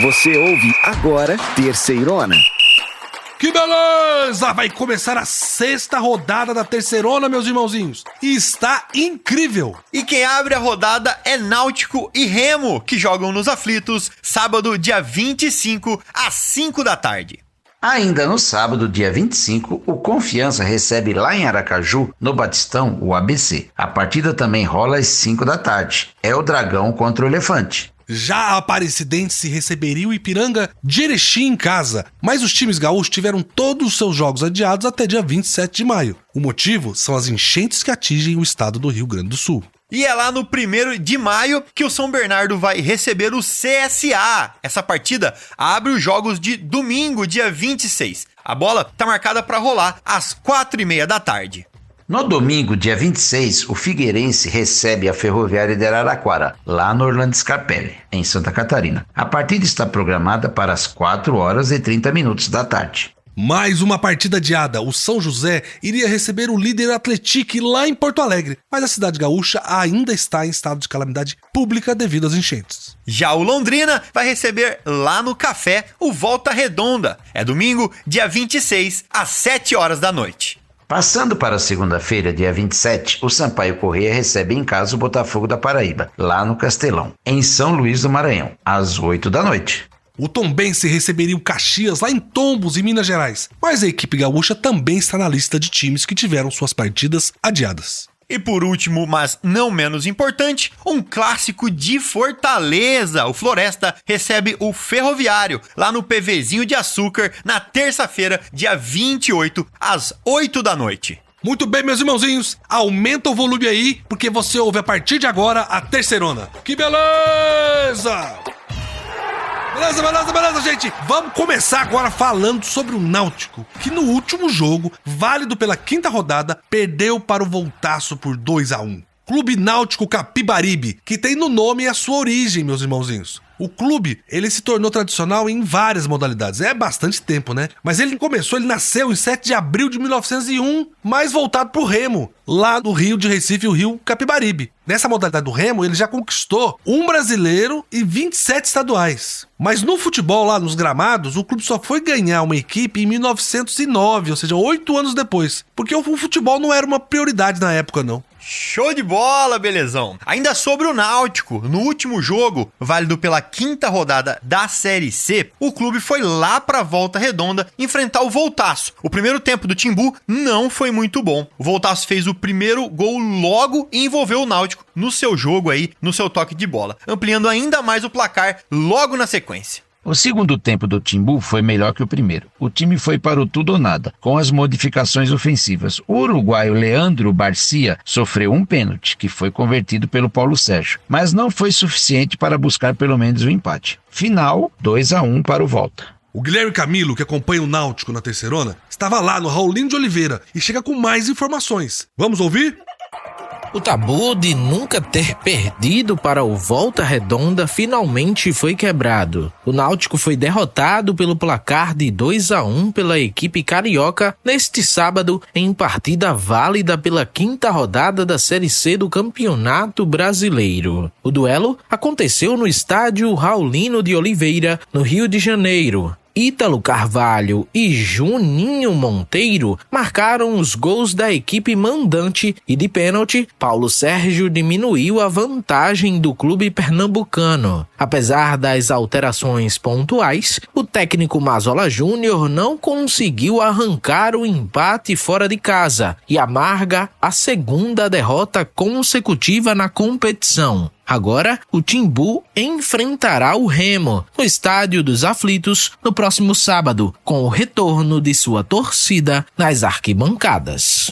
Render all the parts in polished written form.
Você ouve agora Terceirona. Que beleza! Vai começar a 6ª rodada da Terceirona, meus irmãozinhos. E está incrível! E quem abre a rodada é Náutico e Remo, que jogam nos Aflitos, sábado, dia 25, às 5 da tarde. Ainda no sábado, dia 25, o Confiança recebe lá em Aracaju, no Batistão, o ABC. A partida também rola às 5 da tarde. É o Dragão contra o Elefante. Já a Aparecidense receberia o Ipiranga de Erechim em casa, mas os times gaúchos tiveram todos os seus jogos adiados até dia 27 de maio. O motivo são as enchentes que atingem o estado do Rio Grande do Sul. E é lá no 1º de maio que o São Bernardo vai receber o CSA. Essa partida abre os jogos de domingo, dia 26. A bola está marcada para rolar às 4h30 da tarde. No domingo, dia 26, o Figueirense recebe a Ferroviária de Araraquara, lá no Orlando Scarpelli, em Santa Catarina. A partida está programada para as 4h30 da tarde. Mais uma partida adiada. O São José iria receber o líder Atlético lá em Porto Alegre, mas a cidade gaúcha ainda está em estado de calamidade pública devido às enchentes. Já o Londrina vai receber lá no Café o Volta Redonda. É domingo, dia 26, às 7h da noite. Passando para a segunda-feira, dia 27, o Sampaio Corrêa recebe em casa o Botafogo da Paraíba, lá no Castelão, em São Luís do Maranhão, às 8 da noite. O Tombense receberia o Caxias lá em Tombos, em Minas Gerais, mas a equipe gaúcha também está na lista de times que tiveram suas partidas adiadas. E por último, mas não menos importante, um clássico de Fortaleza. O Floresta recebe o Ferroviário lá no PVzinho de Açúcar na terça-feira, dia 28, às 8 da noite. Muito bem, meus irmãozinhos, aumenta o volume aí, porque você ouve a partir de agora a Terceirona. Que beleza! Beleza, gente. Vamos começar agora falando sobre o Náutico, que no último jogo, válido pela 5ª rodada, perdeu para o Voltaço por 2-1. Clube Náutico Capibaribe, que tem no nome a sua origem, meus irmãozinhos. O clube, ele se tornou tradicional em várias modalidades. É bastante tempo, né? Mas ele nasceu em 7 de abril de 1901, mais voltado pro remo, lá no Rio de Recife, o Rio Capibaribe. Nessa modalidade do remo, ele já conquistou um brasileiro e 27 estaduais. Mas no futebol, lá nos gramados, o clube só foi ganhar uma equipe em 1909, ou seja, 8 anos depois. Porque o futebol não era uma prioridade na época, não. Show de bola, belezão! Ainda sobre o Náutico, no último jogo, válido pela 5ª rodada da Série C, o clube foi lá pra Volta Redonda enfrentar o Voltaço. O primeiro tempo do Timbu não foi muito bom. O Voltaço fez o primeiro gol logo e envolveu o Náutico no seu jogo aí, no seu toque de bola, ampliando ainda mais o placar logo na sequência. O segundo tempo do Timbu foi melhor que o primeiro. O time foi para o tudo ou nada, com as modificações ofensivas. O uruguaio Leandro Barcia sofreu um pênalti, que foi convertido pelo Paulo Sérgio, mas não foi suficiente para buscar pelo menos o empate. Final, 2-1 para o Volta. O Guilherme Camilo, que acompanha o Náutico na Terceirona, estava lá no Raulino de Oliveira e chega com mais informações. Vamos ouvir? O tabu de nunca ter perdido para o Volta Redonda finalmente foi quebrado. O Náutico foi derrotado pelo placar de 2-1 pela equipe carioca neste sábado em partida válida pela 5ª rodada da Série C do Campeonato Brasileiro. O duelo aconteceu no estádio Raulino de Oliveira, no Rio de Janeiro. Ítalo Carvalho e Juninho Monteiro marcaram os gols da equipe mandante e de pênalti, Paulo Sérgio diminuiu a vantagem do clube pernambucano. Apesar das alterações pontuais, o técnico Mazola Júnior não conseguiu arrancar o empate fora de casa e amarga a 2ª derrota consecutiva na competição. Agora, o Timbu enfrentará o Remo no Estádio dos Aflitos no próximo sábado, com o retorno de sua torcida nas arquibancadas.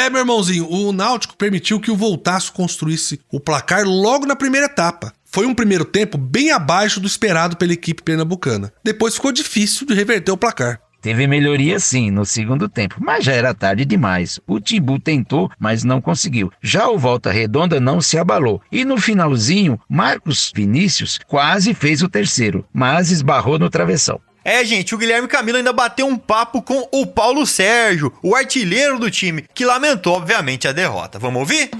Meu irmãozinho, o Náutico permitiu que o Voltaço construísse o placar logo na primeira etapa. Foi um primeiro tempo bem abaixo do esperado pela equipe pernambucana. Depois ficou difícil de reverter o placar. Teve melhoria sim no segundo tempo, mas já era tarde demais. O Timbu tentou, mas não conseguiu. Já o Volta Redonda não se abalou. E no finalzinho, Marcos Vinícius quase fez o terceiro, mas esbarrou no travessão. Gente, o Guilherme Camilo ainda bateu um papo com o Paulo Sérgio, o artilheiro do time, que lamentou, obviamente, a derrota. Vamos ouvir?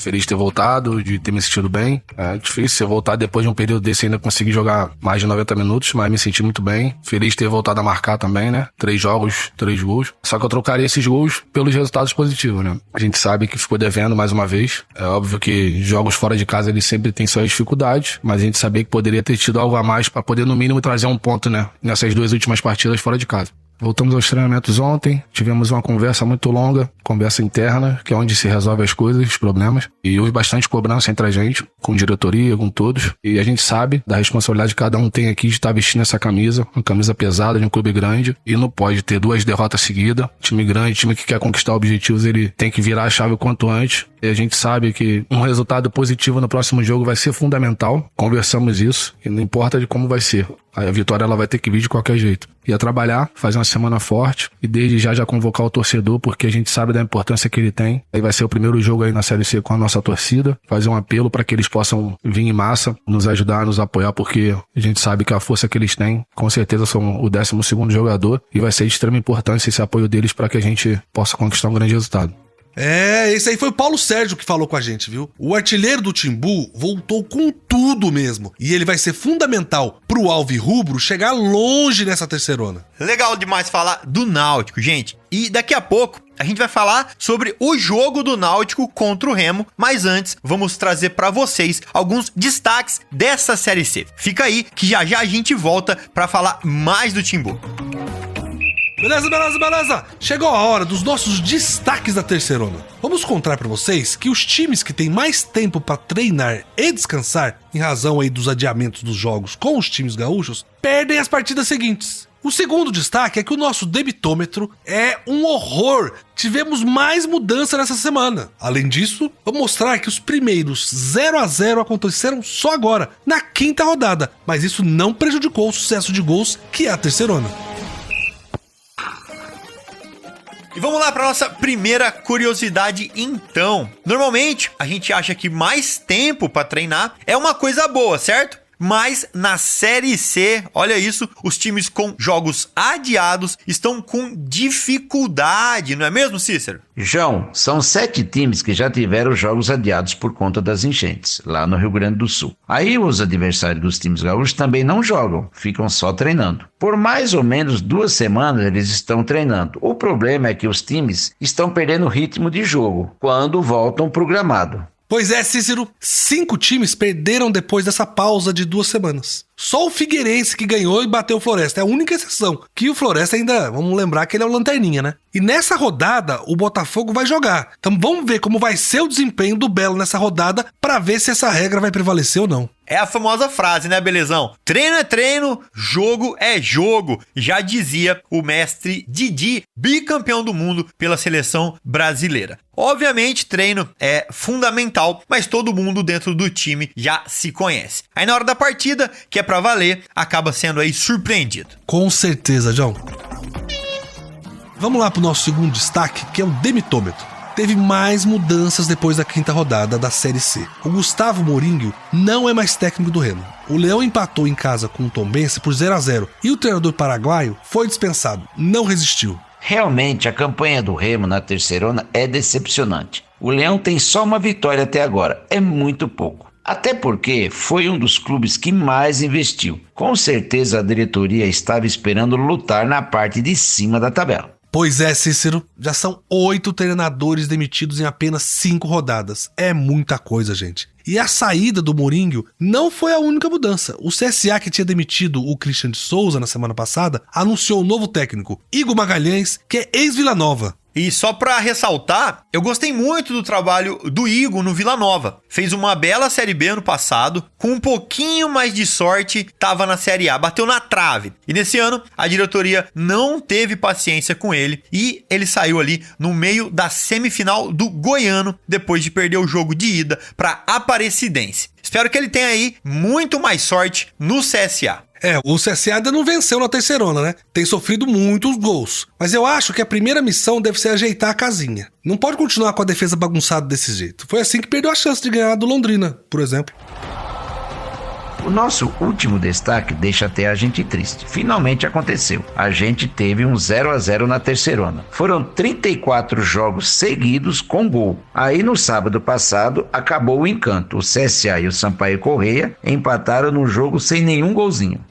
Feliz de ter voltado, de ter me sentido bem. É difícil você voltar depois de um período desse e ainda conseguir jogar mais de 90 minutos, mas me senti muito bem. Feliz de ter voltado a marcar também, né? 3 jogos, 3 gols. Só que eu trocaria esses gols pelos resultados positivos, né? A gente sabe que ficou devendo mais uma vez. É óbvio que jogos fora de casa eles sempre têm suas dificuldades, mas a gente sabia que poderia ter tido algo a mais para poder no mínimo trazer um ponto, né? Nessas 2 últimas partidas fora de casa. Voltamos aos treinamentos ontem, tivemos uma conversa muito longa, conversa interna, que é onde se resolve as coisas, os problemas. E houve bastante cobrança entre a gente, com diretoria, com todos. E a gente sabe da responsabilidade que cada um tem aqui de estar vestindo essa camisa, uma camisa pesada de um clube grande. E não pode ter 2 derrotas seguidas. Time grande, time que quer conquistar objetivos, ele tem que virar a chave o quanto antes. E a gente sabe que um resultado positivo no próximo jogo vai ser fundamental. Conversamos isso, e não importa de como vai ser. A vitória ela vai ter que vir de qualquer jeito. E é trabalhar, fazer uma semana forte e desde já convocar o torcedor, porque a gente sabe da importância que ele tem. Aí vai ser o primeiro jogo aí na Série C com a nossa torcida. Fazer um apelo para que eles possam vir em massa, nos ajudar, nos apoiar, porque a gente sabe que a força que eles têm, com certeza são o 12º jogador e vai ser de extrema importância esse apoio deles para que a gente possa conquistar um grande resultado. Esse aí foi o Paulo Sérgio que falou com a gente, viu? O artilheiro do Timbu voltou com tudo mesmo. E ele vai ser fundamental pro Alvirrubro chegar longe nessa terceirona. Legal demais falar do Náutico, gente. E daqui a pouco a gente vai falar sobre o jogo do Náutico contra o Remo. Mas antes, vamos trazer pra vocês alguns destaques dessa Série C. Fica aí que já a gente volta pra falar mais do Timbu. Beleza. Chegou a hora dos nossos destaques da terceirona. Vamos contar pra vocês que os times que têm mais tempo pra treinar e descansar, em razão aí dos adiamentos dos jogos com os times gaúchos, perdem as partidas seguintes. O segundo destaque é que o nosso debitômetro é um horror. Tivemos mais mudança nessa semana. Além disso, vou mostrar que os primeiros 0-0 aconteceram só agora, na 5ª rodada. Mas isso não prejudicou o sucesso de gols, que é a terceirona. E vamos lá para nossa primeira curiosidade então. Normalmente, a gente acha que mais tempo para treinar é uma coisa boa, certo? Mas na Série C, olha isso, os times com jogos adiados estão com dificuldade, não é mesmo, Cícero? João, são 7 times que já tiveram jogos adiados por conta das enchentes, lá no Rio Grande do Sul. Aí os adversários dos times gaúchos também não jogam, ficam só treinando. Por mais ou menos 2 semanas eles estão treinando. O problema é que os times estão perdendo o ritmo de jogo quando voltam pro gramado. Pois é, Cícero, 5 times perderam depois dessa pausa de 2 semanas. Só o Figueirense que ganhou e bateu o Floresta. É a única exceção. Que o Floresta ainda, vamos lembrar que ele é o lanterninha, né? E nessa rodada, o Botafogo vai jogar. Então vamos ver como vai ser o desempenho do Belo nessa rodada pra ver se essa regra vai prevalecer ou não. É a famosa frase, né, belezão? Treino é treino, jogo é jogo. Já dizia o mestre Didi, bicampeão do mundo pela seleção brasileira. Obviamente, treino é fundamental, mas todo mundo dentro do time já se conhece. Aí na hora da partida, que é pra valer, acaba sendo aí surpreendido. Com certeza, João. Vamos lá pro nosso segundo destaque, que é o demitômetro. Teve mais mudanças depois da 5ª rodada da Série C. O Gustavo Mourinho não é mais técnico do Remo. O Leão empatou em casa com o Tombense por 0-0 e o treinador paraguaio foi dispensado, não resistiu. Realmente, a campanha do Remo na terceirona é decepcionante. O Leão tem só uma vitória até agora, é muito pouco. Até porque foi um dos clubes que mais investiu. Com certeza a diretoria estava esperando lutar na parte de cima da tabela. Pois é, Cícero, já são 8 treinadores demitidos em apenas 5 rodadas. É muita coisa, gente. E a saída do Mourinho não foi a única mudança. O CSA, que tinha demitido o Christian de Souza na semana passada, anunciou o novo técnico, Igor Magalhães, que é ex-Vila Nova. E só pra ressaltar, eu gostei muito do trabalho do Igor no Vila Nova. Fez uma bela Série B ano passado, com um pouquinho mais de sorte, tava na Série A, bateu na trave. E nesse ano, a diretoria não teve paciência com ele e ele saiu ali no meio da semifinal do Goiano, depois de perder o jogo de ida pra Aparecidense. Espero que ele tenha aí muito mais sorte no CSA. O CSA ainda não venceu na terceirona, né? Tem sofrido muitos gols. Mas eu acho que a primeira missão deve ser ajeitar a casinha. Não pode continuar com a defesa bagunçada desse jeito. Foi assim que perdeu a chance de ganhar do Londrina, por exemplo. O nosso último destaque deixa até a gente triste. Finalmente aconteceu. A gente teve um 0-0 na Terceirona. Foram 34 jogos seguidos com gol. Aí no sábado passado acabou o encanto. O CSA e o Sampaio Corrêa empataram no jogo sem nenhum golzinho.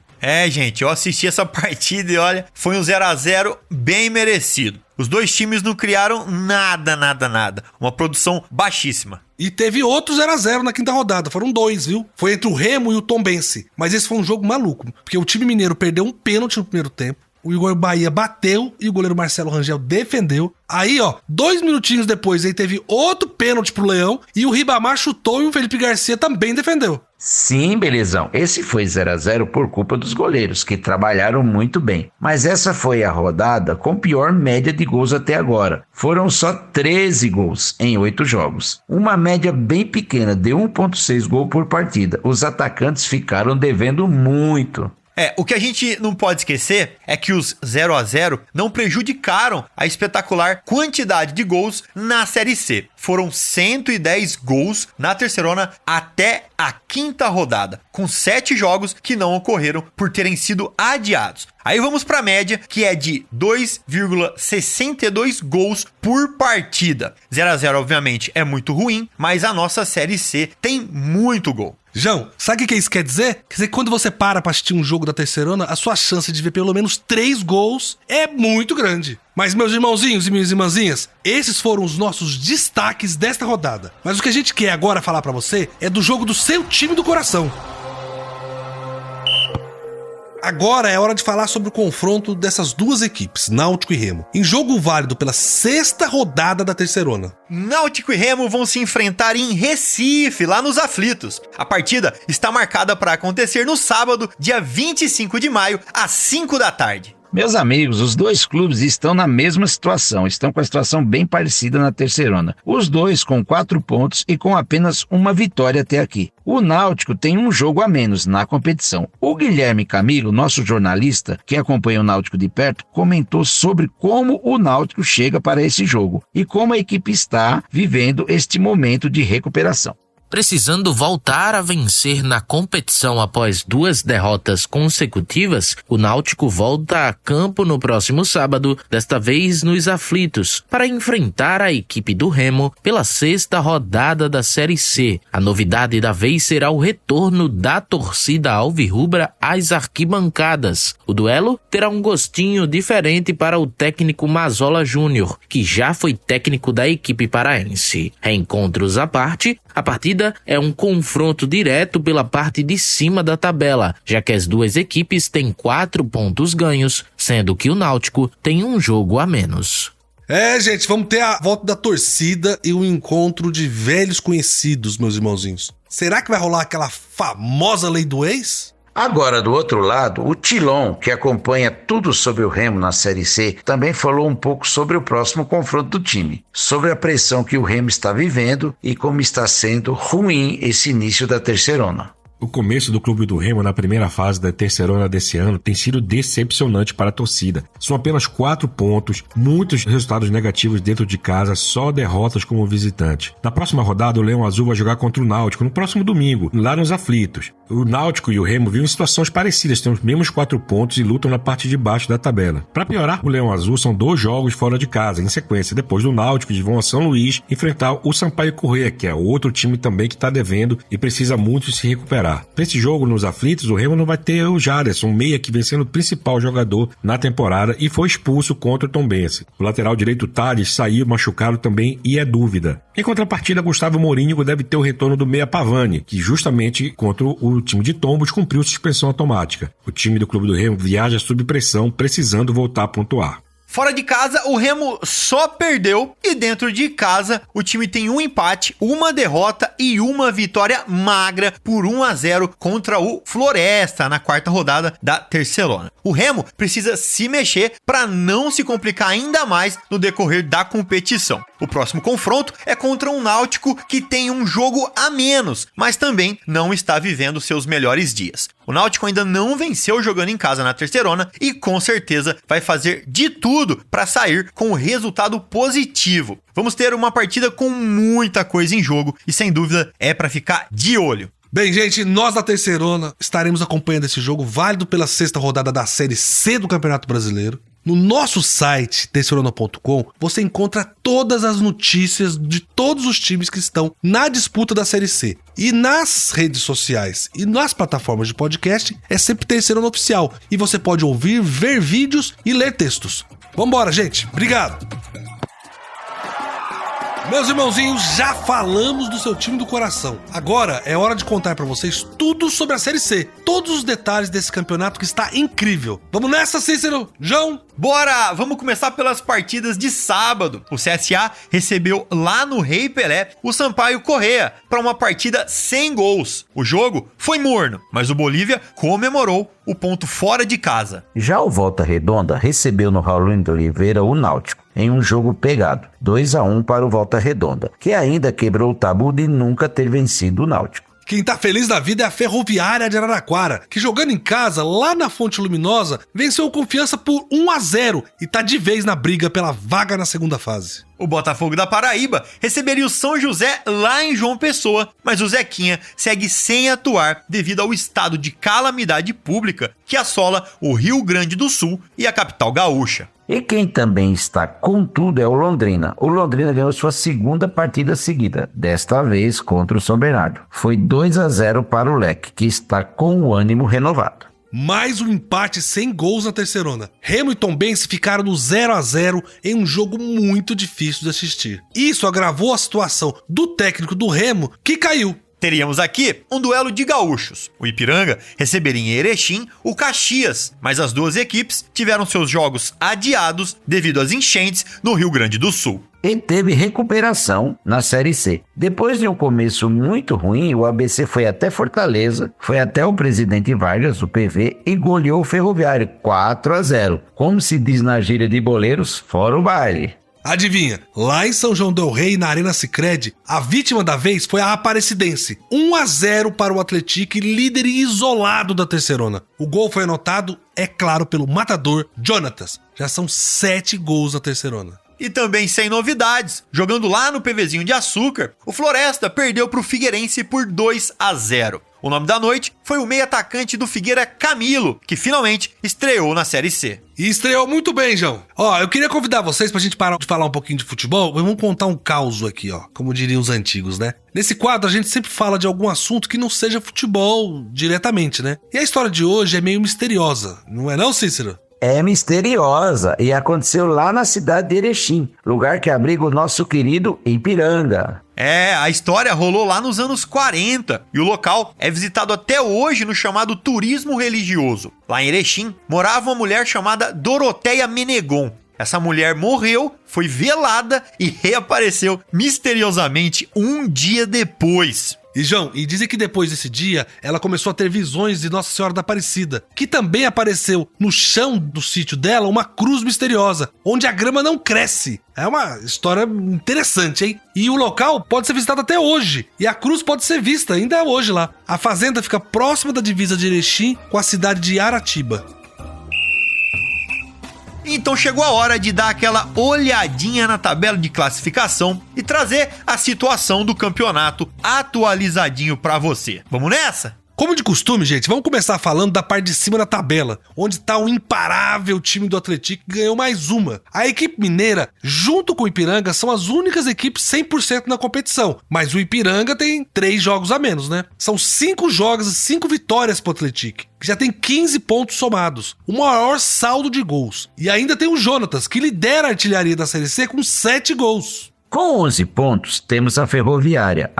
Gente, eu assisti essa partida e olha, foi um 0-0 bem merecido. Os dois times não criaram nada. Uma produção baixíssima. E teve outro 0-0 na quinta rodada. Foram 2, viu? Foi entre o Remo e o Tombense. Mas esse foi um jogo maluco, porque o time mineiro perdeu um pênalti no primeiro tempo. O Igor Bahia bateu e o goleiro Marcelo Rangel defendeu. Aí, 2 minutinhos depois, aí teve outro pênalti pro Leão e o Ribamar chutou e o Felipe Garcia também defendeu. Sim, Belezão, esse foi 0-0 por culpa dos goleiros, que trabalharam muito bem. Mas essa foi a rodada com pior média de gols até agora. Foram só 13 gols em 8 jogos. Uma média bem pequena, de 1,6 gol por partida. Os atacantes ficaram devendo muito. O que a gente não pode esquecer é que os 0-0 não prejudicaram a espetacular quantidade de gols na Série C. Foram 110 gols na Terceirona até a quinta rodada, com 7 jogos que não ocorreram por terem sido adiados. Aí vamos para a média, que é de 2,62 gols por partida. 0-0 obviamente é muito ruim, mas a nossa Série C tem muito gol. João, sabe o que isso quer dizer? Quer dizer que quando você para pra assistir um jogo da Terceirona, a sua chance de ver pelo menos 3 gols é muito grande. Mas, meus irmãozinhos e minhas irmãzinhas, esses foram os nossos destaques desta rodada. Mas o que a gente quer agora falar pra você é do jogo do seu time do coração. Agora é hora de falar sobre o confronto dessas duas equipes, Náutico e Remo, em jogo válido pela 6ª rodada da Terceirona. Náutico e Remo vão se enfrentar em Recife, lá nos Aflitos. A partida está marcada para acontecer no sábado, dia 25 de maio, às 5 da tarde. Meus amigos, os dois clubes estão na mesma situação, estão com a situação bem parecida na Terceirona. Os dois com 4 pontos e com apenas uma vitória até aqui. O Náutico tem um jogo a menos na competição. O Guilherme Camilo, nosso jornalista, que acompanha o Náutico de perto, comentou sobre como o Náutico chega para esse jogo e como a equipe está vivendo este momento de recuperação. Precisando voltar a vencer na competição após 2 derrotas consecutivas, o Náutico volta a campo no próximo sábado, desta vez nos Aflitos, para enfrentar a equipe do Remo pela 6ª rodada da Série C. A novidade da vez será o retorno da torcida alvirrubra às arquibancadas. O duelo terá um gostinho diferente para o técnico Mazola Júnior, que já foi técnico da equipe paraense. Reencontros à parte, a partida é um confronto direto pela parte de cima da tabela, já que as duas equipes têm 4 pontos ganhos, sendo que o Náutico tem um jogo a menos. Gente, vamos ter a volta da torcida e o encontro de velhos conhecidos, meus irmãozinhos. Será que vai rolar aquela famosa lei do ex? Agora, do outro lado, o Tilon, que acompanha tudo sobre o Remo na Série C, também falou um pouco sobre o próximo confronto do time, sobre a pressão que o Remo está vivendo e como está sendo ruim esse início da Terceirona. O começo do Clube do Remo na primeira fase da Terceirona desse ano tem sido decepcionante para a torcida. São apenas 4 pontos, muitos resultados negativos dentro de casa, só derrotas como visitante. Na próxima rodada, o Leão Azul vai jogar contra o Náutico no próximo domingo, lá nos Aflitos. O Náutico e o Remo vivem situações parecidas, têm os mesmos 4 pontos e lutam na parte de baixo da tabela. Para piorar, o Leão Azul são 2 jogos fora de casa, em sequência. Depois do Náutico, eles vão a São Luís enfrentar o Sampaio Corrêa, que é outro time também que está devendo e precisa muito se recuperar. Para esse jogo nos Aflitos, o Remo não vai ter o Jaderson, um meia que vem sendo o principal jogador na temporada e foi expulso contra o Tombense. O lateral direito Tales saiu machucado também e é dúvida. Em contrapartida, Gustavo Mourinho deve ter o retorno do meia Pavani, que justamente contra o time de Tombos cumpriu suspensão automática. O time do Clube do Remo viaja sob pressão, precisando voltar a pontuar. Fora de casa, o Remo só perdeu e dentro de casa o time tem um empate, uma derrota e uma vitória magra por 1-0 contra o Floresta na 4ª rodada da Terceirona. O Remo precisa se mexer para não se complicar ainda mais no decorrer da competição. O próximo confronto é contra um Náutico que tem um jogo a menos, mas também não está vivendo seus melhores dias. O Náutico ainda não venceu jogando em casa na Terceirona e com certeza vai fazer de tudo para sair com um resultado positivo. Vamos ter uma partida com muita coisa em jogo e sem dúvida é para ficar de olho. Bem, gente, nós da Terceirona estaremos acompanhando esse jogo válido pela 6ª rodada da Série C do Campeonato Brasileiro. No nosso site, terceirona.com, você encontra todas as notícias de todos os times que estão na disputa da Série C. E nas redes sociais e nas plataformas de podcast, é sempre Terceirona Oficial. E você pode ouvir, ver vídeos e ler textos. Vambora, gente. Obrigado. Meus irmãozinhos, já falamos do seu time do coração. Agora é hora de contar pra vocês tudo sobre a Série C. Todos os detalhes desse campeonato que está incrível. Vamos nessa, Cícero? João? Bora! Vamos começar pelas partidas de sábado. O CSA recebeu lá no Rei Pelé o Sampaio Corrêa para uma partida sem gols. O jogo foi morno, mas o Bolívia comemorou o ponto fora de casa. Já o Volta Redonda recebeu no Raulino de Oliveira o Náutico, em um jogo pegado, 2-1 para o Volta Redonda, que ainda quebrou o tabu de nunca ter vencido o Náutico. Quem tá feliz da vida é a Ferroviária de Araraquara, que jogando em casa, lá na Fonte Luminosa, venceu o Confiança por 1-0 e tá de vez na briga pela vaga na segunda fase. O Botafogo da Paraíba receberia o São José lá em João Pessoa, mas o Zequinha segue sem atuar devido ao estado de calamidade pública que assola o Rio Grande do Sul e a capital gaúcha. E quem também está com tudo é o Londrina. O Londrina ganhou sua segunda partida seguida, desta vez contra o São Bernardo. Foi 2-0 para o Leque, que está com o ânimo renovado. Mais um empate sem gols na Terceirona. Remo e Tombense ficaram no 0-0 em um jogo muito difícil de assistir. Isso agravou a situação do técnico do Remo, que caiu. Teríamos aqui um duelo de gaúchos. O Ipiranga receberia em Erechim o Caxias, mas as duas equipes tiveram seus jogos adiados devido às enchentes no Rio Grande do Sul. E teve recuperação na Série C. Depois de um começo muito ruim, o ABC foi até Fortaleza, foi até o Presidente Vargas, o PV, e goleou o Ferroviário 4-0. Como se diz na gíria de boleiros, fora o baile. Adivinha, lá em São João del Rei, na Arena Sicredi, a vítima da vez foi a Aparecidense. 1-0 para o Atlético, líder isolado da Terceirona. O gol foi anotado, é claro, pelo matador Jonatas. Já são 7 gols na Terceirona. E também sem novidades, jogando lá no PVzinho de Açúcar, o Floresta perdeu para o Figueirense por 2-0. O nome da noite foi o meio atacante do Figueira, Camilo, que finalmente estreou na Série C. E estreou muito bem, João. Ó, eu queria convidar vocês pra gente parar de falar um pouquinho de futebol. Vamos contar um caos aqui, ó, como diriam os antigos, né? Nesse quadro a gente sempre fala de algum assunto que não seja futebol diretamente, né? E a história de hoje é meio misteriosa, não é não, Cícero? É misteriosa e aconteceu lá na cidade de Erechim, lugar que abriga o nosso querido Ipiranga. A história rolou lá nos anos 40 e o local é visitado até hoje no chamado turismo religioso. Lá em Erechim morava uma mulher chamada Doroteia Menegon. Essa mulher morreu, foi velada e reapareceu misteriosamente um dia depois. E João, e dizem que depois desse dia, ela começou a ter visões de Nossa Senhora da Aparecida, que também apareceu no chão do sítio dela uma cruz misteriosa, onde a grama não cresce. É uma história interessante, hein? E o local pode ser visitado até hoje, e a cruz pode ser vista ainda hoje lá. A fazenda fica próxima da divisa de Erechim com a cidade de Aratiba. Então chegou a hora de dar aquela olhadinha na tabela de classificação e trazer a situação do campeonato atualizadinho pra você. Vamos nessa? Como de costume, gente, vamos começar falando da parte de cima da tabela, onde tá o imparável time do Atlético que ganhou mais uma. A equipe mineira, junto com o Ipiranga, são as únicas equipes 100% na competição, mas o Ipiranga tem 3 jogos a menos, né? São 5 jogos e 5 vitórias pro Atlético, que já tem 15 pontos somados, o maior saldo de gols. E ainda tem o Jonatas, que lidera a artilharia da Série C com 7 gols. Com 11 pontos, temos a Ferroviária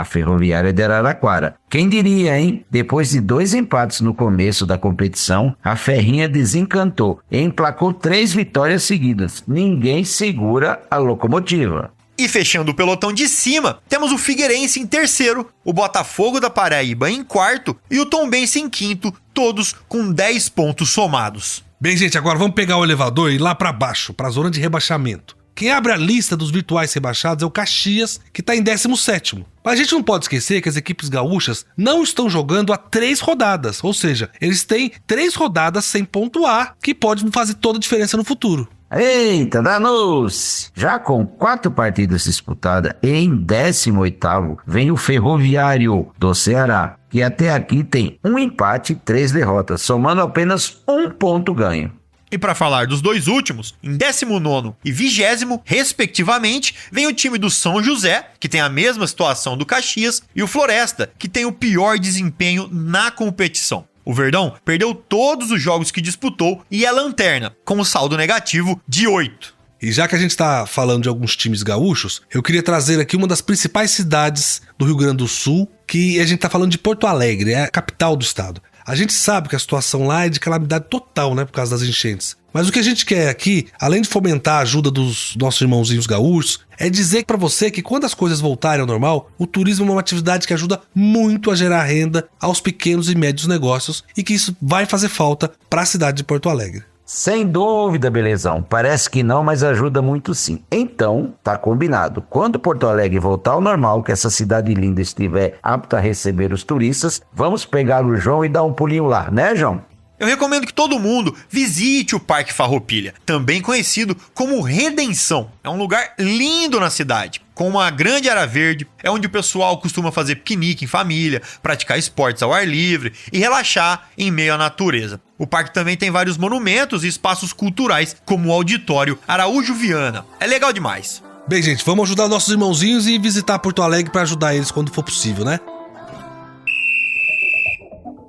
de Araraquara. Quem diria, hein? Depois de 2 empates no começo da competição, a Ferrinha desencantou e emplacou 3 vitórias seguidas. Ninguém segura a locomotiva. E fechando o pelotão de cima, temos o Figueirense em terceiro, o Botafogo da Paraíba em quarto e o Tombense em quinto, todos com 10 pontos somados. Bem, gente, agora vamos pegar o elevador e ir lá pra baixo, pra zona de rebaixamento. Quem abre a lista dos virtuais rebaixados é o Caxias, que está em 17º. Mas a gente não pode esquecer que as equipes gaúchas não estão jogando há 3 rodadas, ou seja, eles têm 3 rodadas sem pontuar, que pode fazer toda a diferença no futuro. Eita, danou-se! Já com 4 partidas disputadas, em 18º vem o Ferroviário do Ceará, que até aqui tem 1 empate e 3 derrotas, somando apenas 1 ponto ganho. E para falar dos dois últimos, em 19º e 20º, respectivamente, vem o time do São José, que tem a mesma situação do Caxias, e o Floresta, que tem o pior desempenho na competição. O Verdão perdeu todos os jogos que disputou e é lanterna, com o saldo negativo de 8. E já que a gente tá falando de alguns times gaúchos, eu queria trazer aqui uma das principais cidades do Rio Grande do Sul, que a gente tá falando de Porto Alegre, é a capital do estado. A gente sabe que a situação lá é de calamidade total, né, por causa das enchentes. Mas o que a gente quer aqui, além de fomentar a ajuda dos nossos irmãozinhos gaúchos, é dizer pra você que quando as coisas voltarem ao normal, o turismo é uma atividade que ajuda muito a gerar renda aos pequenos e médios negócios e que isso vai fazer falta pra cidade de Porto Alegre. Sem dúvida, belezão. Parece que não, mas ajuda muito sim. Então, tá combinado. Quando Porto Alegre voltar ao normal, que essa cidade linda estiver apta a receber os turistas, vamos pegar o João e dar um pulinho lá, né, João? Eu recomendo que todo mundo visite o Parque Farroupilha, também conhecido como Redenção. É um lugar lindo na cidade, com uma grande área verde, é onde o pessoal costuma fazer piquenique em família, praticar esportes ao ar livre e relaxar em meio à natureza. O parque também tem vários monumentos e espaços culturais, como o Auditório Araújo Viana. É legal demais. Bem, gente, vamos ajudar nossos irmãozinhos e visitar Porto Alegre pra ajudar eles quando for possível, né?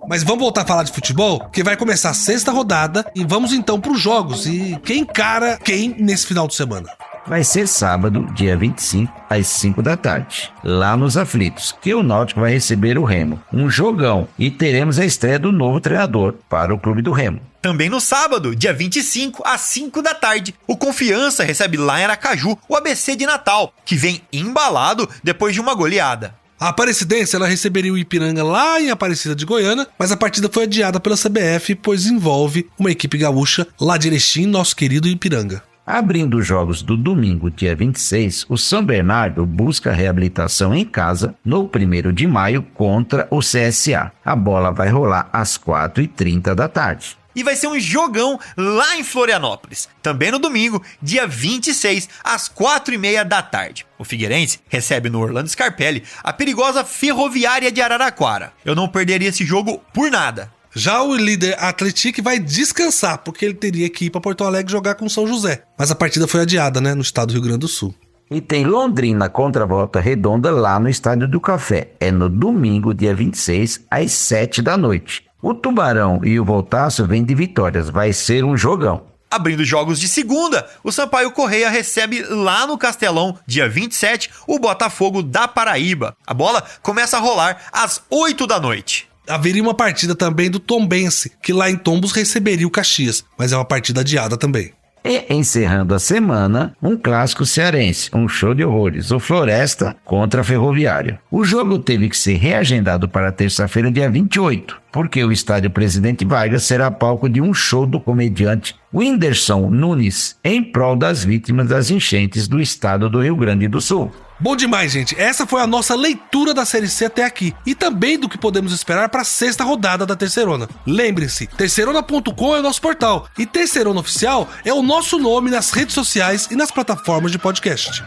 Mas vamos voltar a falar de futebol, que vai começar a 6ª rodada e vamos então pros jogos. E quem encara quem nesse final de semana? Vai ser sábado, dia 25, às 5 da tarde, lá nos Aflitos, que o Náutico vai receber o Remo. Um jogão, e teremos a estreia do novo treinador para o clube do Remo. Também no sábado, dia 25, às 5 da tarde, o Confiança recebe lá em Aracaju o ABC de Natal, que vem embalado depois de uma goleada. A Aparecidense, ela receberia o Ipiranga lá em Aparecida de Goiânia, mas a partida foi adiada pela CBF, pois envolve uma equipe gaúcha lá de Erechim, nosso querido Ipiranga. Abrindo os jogos do domingo, dia 26, o São Bernardo busca reabilitação em casa no 1º de maio contra o CSA. A bola vai rolar às 4h30 da tarde. E vai ser um jogão lá em Florianópolis, também no domingo, dia 26, às 4h30 da tarde. O Figueirense recebe no Orlando Scarpelli a perigosa Ferroviária de Araraquara. Eu não perderia esse jogo por nada. Já o líder Atlético vai descansar, porque ele teria que ir para Porto Alegre jogar com São José. Mas a partida foi adiada, né, no estado do Rio Grande do Sul. E tem Londrina contra Volta Redonda lá no Estádio do Café. É no domingo, dia 26, às 7 da noite. O Tubarão e o Voltaço vêm de vitórias. Vai ser um jogão. Abrindo jogos de segunda, o Sampaio Correia recebe lá no Castelão, dia 27, o Botafogo da Paraíba. A bola começa a rolar às 8 da noite. Haveria uma partida também do Tombense, que lá em Tombos receberia o Caxias, mas é uma partida adiada também. E encerrando a semana, um clássico cearense, um show de horrores, o Floresta contra a Ferroviária. O jogo teve que ser reagendado para terça-feira, dia 28, porque o estádio Presidente Vargas será palco de um show do comediante Whindersson Nunes, em prol das vítimas das enchentes do estado do Rio Grande do Sul. Bom demais, gente. Essa foi a nossa leitura da Série C até aqui. E também do que podemos esperar para a 6ª rodada da Terceirona. Lembre-se, terceirona.com é o nosso portal. E Terceirona Oficial é o nosso nome nas redes sociais e nas plataformas de podcast.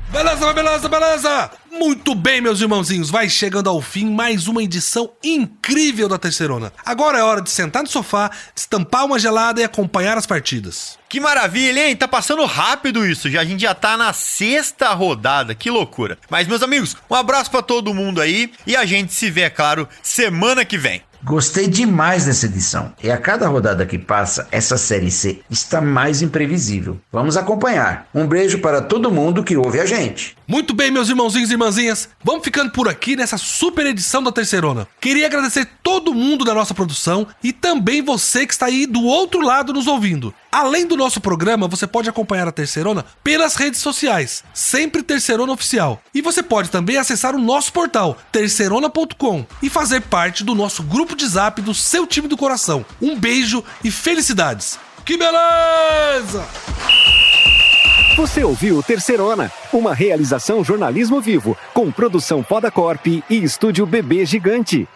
Beleza, beleza, beleza! Muito bem, meus irmãozinhos, vai chegando ao fim mais uma edição incrível da Terceirona. Agora é hora de sentar no sofá, destampar uma gelada e acompanhar as partidas. Que maravilha, hein? Tá passando rápido isso, a gente já tá na 6ª rodada, que loucura. Mas, meus amigos, um abraço pra todo mundo aí e a gente se vê, é claro, semana que vem. Gostei demais dessa edição. E a cada rodada que passa, essa Série C está mais imprevisível. Vamos acompanhar. Um beijo para todo mundo que ouve a gente. Muito bem, meus irmãozinhos e irmãzinhas. Vamos ficando por aqui nessa super edição da Terceirona. Queria agradecer todo mundo da nossa produção e também você que está aí do outro lado nos ouvindo. Além do nosso programa, você pode acompanhar a Terceirona pelas redes sociais, sempre Terceirona Oficial. E você pode também acessar o nosso portal, terceirona.com, e fazer parte do nosso grupo de zap do seu time do coração. Um beijo e felicidades. Que beleza! Você ouviu Terceirona, uma realização jornalismo vivo, com produção Poda Corp e estúdio Bebê Gigante.